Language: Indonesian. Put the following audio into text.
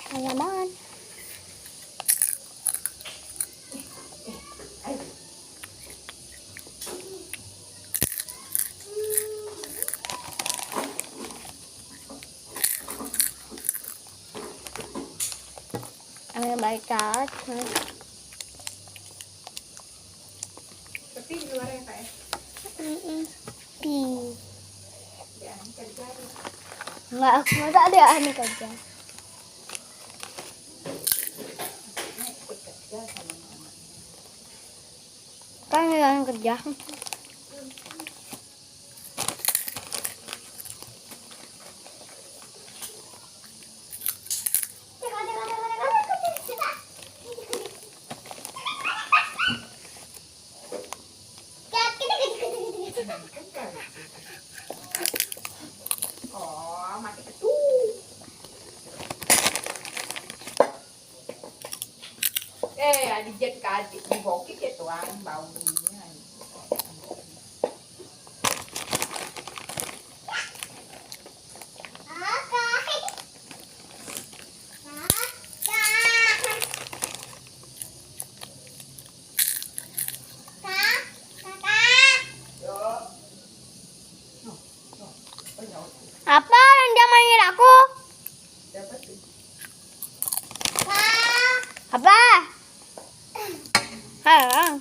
Banyak banget. Ambil balik cat. Tapi di luar ya kak ya? Pi. Ya, kerja ya. Enggak, masa ada aneh kerja. Ikut kerja sama mama. Kan yang kerja. Oh, mati ketu. Adik jet ke adik di bokit ya tuang baunya. Apa yang dia manggil aku? Siapa tuh? Apa? Halo.